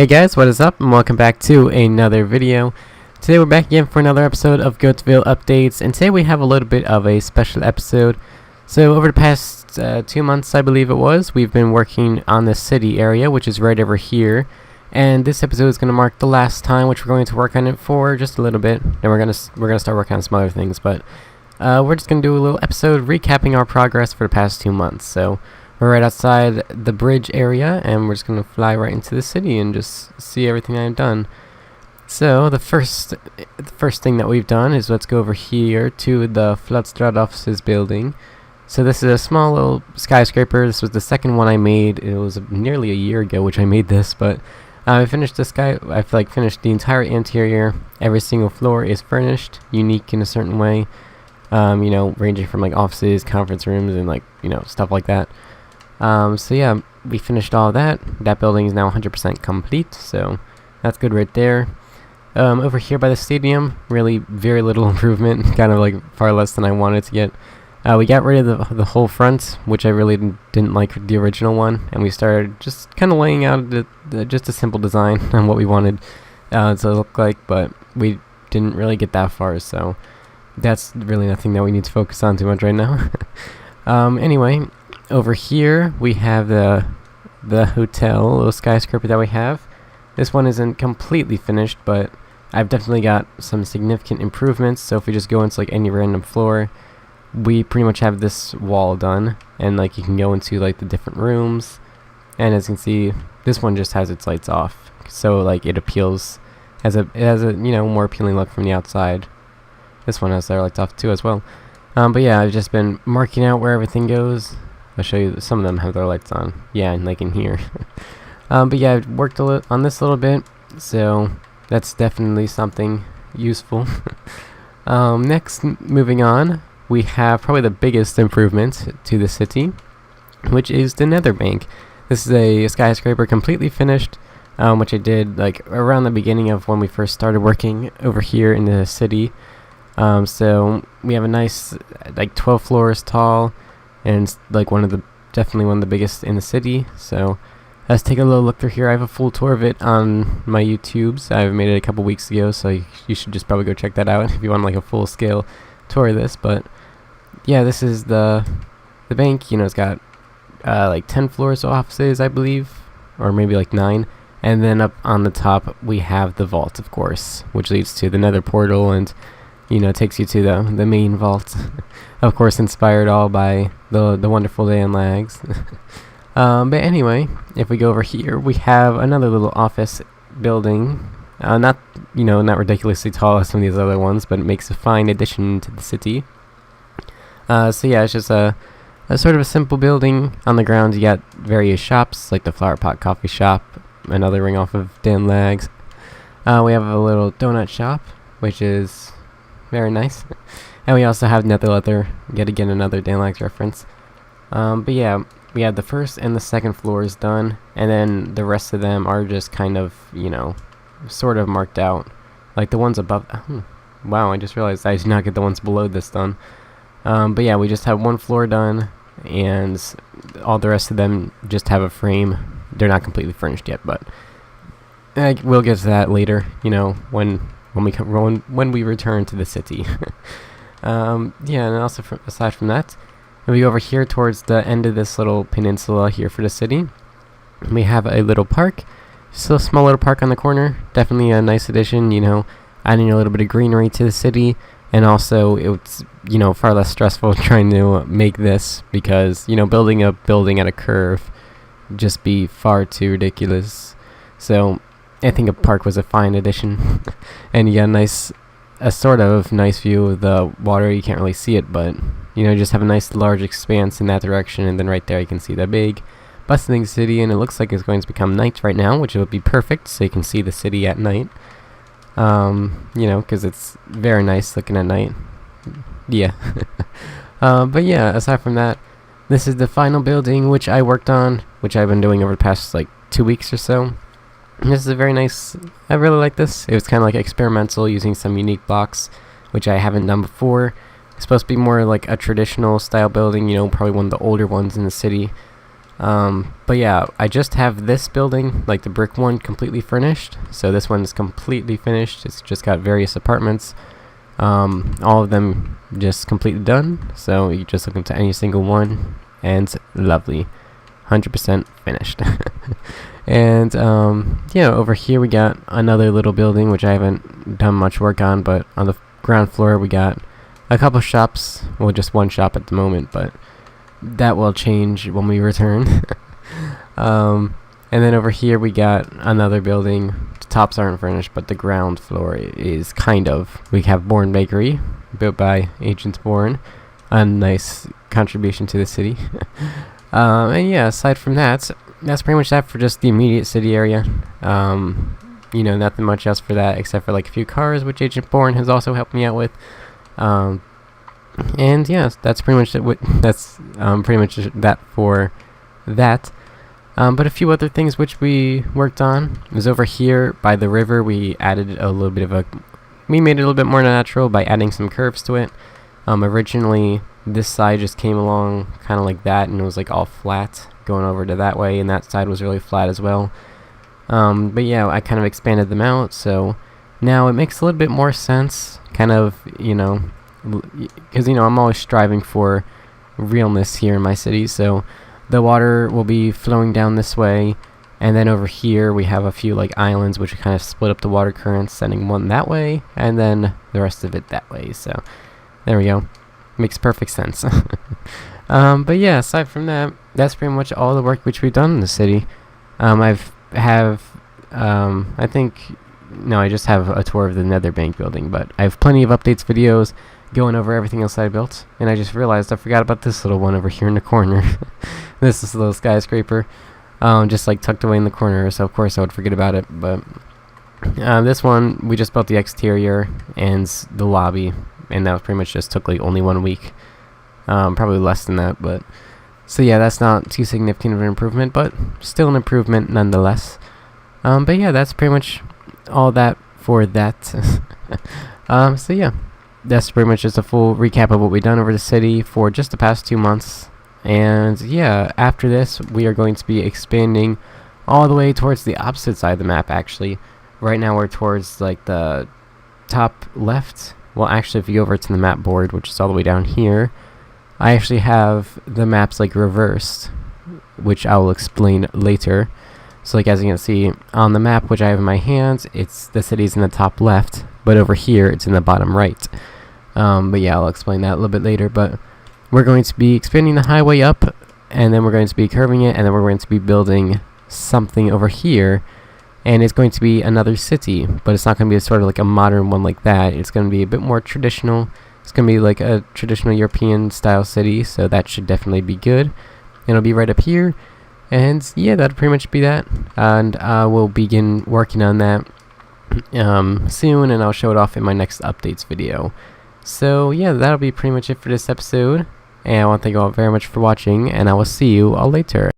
Hey guys, what is up, and welcome back to another video. Today we're back again for another episode of Goattville Updates, and today we have a little bit of a special episode. So over the past 2 months, I believe it was, we've been working on the city area, which is right over here. And this episode is going to mark the last time, which we're going to work on it for just a little bit. Then we're gonna start working on some other things, but we're just going to do a little episode recapping our progress for the past 2 months. So we're right outside the bridge area, and we're just going to fly right into the city and just see everything I've done. So the first thing that we've done is let's go over here to the Floodstrad offices building. So this is a small little skyscraper. This was the second one I made. It was nearly a year ago which I made this, but I finished this guy. I've finished the entire interior. Every single floor is furnished, unique in a certain way. Ranging from offices, conference rooms, and stuff like that. So yeah, we finished all of that. That building is now 100% complete, so that's good right there. Over here by the stadium, really very little improvement, kind of far less than I wanted to get. We got rid of the whole front, which I really didn't like the original one, and we started just kind of laying out just a simple design on what we wanted to look like, but we didn't really get that far, so that's really nothing that we need to focus on too much right now. Anyway, over here we have the hotel, little skyscraper that we have. This one isn't completely finished, but I've definitely got some significant improvements. So if we just go into any random floor, we pretty much have this wall done, and you can go into the different rooms, and as you can see, this one just has its lights off, so it appeals as it has a more appealing look from the outside. This one has their lights off too as well. But yeah, I've just been marking out where everything goes. I'll show you, some of them have their lights on. Yeah, and in here. But yeah, I've worked on this a little bit, so that's definitely something useful. Next, moving on, we have probably the biggest improvement to the city, which is the Nether Bank. This is a skyscraper completely finished, which I did around the beginning of when we first started working over here in the city. So we have a nice 12 floors tall, and it's definitely one of the biggest in the city. So let's take a little look through here. I have a full tour of it on my YouTubes. I made it a couple weeks ago, so you should just probably go check that out if you want a full scale tour of this. But yeah, this is the bank. It's got 10 floors of offices, I believe, or maybe 9. And then up on the top we have the vault, of course, which leads to the Nether portal, and takes you to the main vault. Of course, inspired all by the wonderful day and lags. But anyway, if we go over here, we have another little office building. Not ridiculously tall as some of these other ones, but it makes a fine addition to the city. So yeah, it's just a sort of a simple building. On the ground, you got various shops, like the Flower Pot Coffee Shop, another ring off of Dan Lags. We have a little donut shop, which is very nice. And we also have Nether Leather, yet again another Dan Lags reference. But yeah, we have the first and the second floors done, and then the rest of them are just kind of, sort of marked out. The ones above. Wow, I just realized I did not get the ones below this done. But yeah, we just have one floor done, and all the rest of them just have a frame. They're not completely furnished yet, but we'll get to that later. When we return to the city. Yeah, and also aside from that, if we go over here towards the end of this little peninsula here for the city, we have a little park. Still a small little park on the corner. Definitely a nice addition, adding a little bit of greenery to the city. And also, it's, far less stressful trying to make this, because, building a building at a curve just be far too ridiculous. So I think a park was a fine addition. And you got a sort of nice view of the water. You can't really see it, but just have a nice large expanse in that direction, and then right there you can see the big bustling city, and it looks like it's going to become night right now, which will be perfect, so you can see the city at night. Because it's very nice looking at night. Yeah. But yeah, aside from that, this is the final building which I worked on, which I've been doing over the past 2 weeks or so. This is a very nice, I really like this. It was kind of experimental, using some unique blocks, which I haven't done before. It's supposed to be more a traditional style building, probably one of the older ones in the city. But yeah, I just have this building, like the brick one, completely furnished. So this one's completely finished. It's just got various apartments. All of them just completely done. So you just look into any single one, and lovely, 100% finished. And yeah, over here we got another little building which I haven't done much work on, but on the ground floor we got a couple shops. Well, just one shop at the moment, but that will change when we return. And then over here we got another building. The tops aren't furnished, but the ground floor is kind of. We have Bourne Bakery, built by Agent Bourne, a nice contribution to the city. And yeah, aside from that, that's pretty much that for just the immediate city area. You know, nothing much else for that except for like a few cars, which Agent Bourne has also helped me out with. And yeah, that's pretty much it. That's pretty much that for that. But a few other things which we worked on was over here by the river. We added a little bit of we made it a little bit more natural by adding some curves to it. Originally, this side just came along kind of like that, and it was like all flat going over to that way, and that side was really flat as well. But yeah, I kind of expanded them out, so now it makes a little bit more sense, kind of, you know, because, you know, I'm always striving for realness here in my city. So the water will be flowing down this way, and then over here we have a few like islands which kind of split up the water currents, sending one that way and then the rest of it that way. So there we go, makes perfect sense. But yeah, aside from that, that's pretty much all the work which we've done in the city. I just have a tour of the Nether Bank building, but I have plenty of updates videos going over everything else I built, and I just realized I forgot about this little one over here in the corner. This is a little skyscraper, just like tucked away in the corner, so of course I would forget about it. But this one, we just built the exterior and the lobby, and that was pretty much just took like only 1 week, probably less than that. But so yeah, that's not too significant of an improvement, but still an improvement nonetheless. But yeah, that's pretty much all that for that. So yeah, that's pretty much just a full recap of what we've done over the city for just the past 2 months. And yeah, after this we are going to be expanding all the way towards the opposite side of the map. Actually, right now we're towards like the top left. Well, actually, if you go over to the map board, which is all the way down here, I actually have the maps like reversed, which I will explain later. So like, as you can see on the map which I have in my hands, it's the city's in the top left, but over here it's in the bottom right. But yeah, I'll explain that a little bit later. But we're going to be expanding the highway up, and then we're going to be curving it, and then we're going to be building something over here, and it's going to be another city, but it's not going to be sort of like a modern one like that. It's going to be a bit more traditional. It's going to be like a traditional European style city, so that should definitely be good. It'll be right up here. And yeah, that'll pretty much be that, and we'll begin working on that soon, and I'll show it off in my next updates video. So yeah, that'll be pretty much it for this episode, and I want to thank you all very much for watching, and I will see you all later.